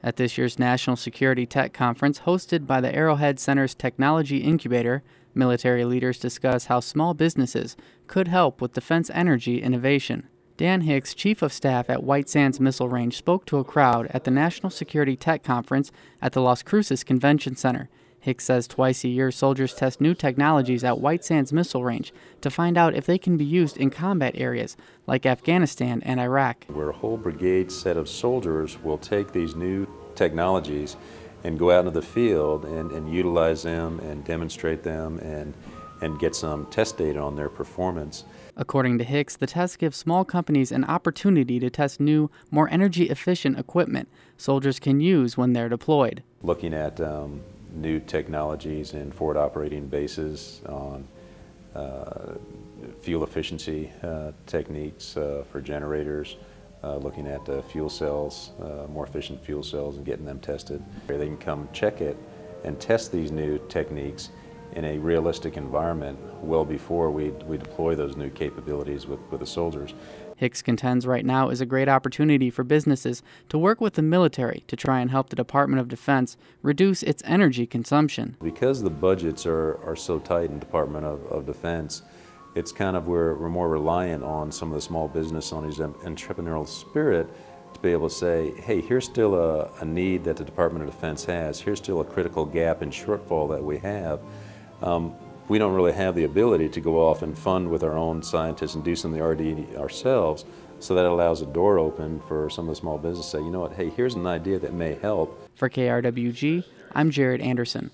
At this year's National Security Tech Conference, hosted by the Arrowhead Center's Technology Incubator, military leaders discuss how small businesses could help with defense energy innovation. Dan Hicks, Chief of Staff at White Sands Missile Range, spoke to a crowd at the National Security Tech Conference at the Las Cruces Conventions Center. Hicks says twice a year soldiers test new technologies at White Sands Missile Range to find out if they can be used in combat areas like Afghanistan and Iraq. Where a whole brigade set of soldiers will take these new technologies and go out into the field and utilize them and demonstrate them and get some test data on their performance. According to Hicks, the test gives small companies an opportunity to test new, more energy-efficient equipment soldiers can use when they're deployed. Looking at new technologies in forward operating bases on fuel efficiency techniques for generators, looking at fuel cells, more efficient fuel cells, and getting them tested. They can come check it and test these new techniques in a realistic environment well before we deploy those new capabilities with the soldiers. Hicks contends right now is a great opportunity for businesses to work with the military to try and help the Department of Defense reduce its energy consumption. Because the budgets are so tight in the Department of Defense, it's kind of we're more reliant on some of the small business owners' entrepreneurial spirit to be able to say, hey, here's still a need that the Department of Defense has, here's still a critical gap and shortfall that we have. We don't really have the ability to go off and fund with our own scientists and do some of the R&D ourselves, so that allows a door open for some of the small businesses to say, you know what, hey, here's an idea that may help. For KRWG, I'm Andersen.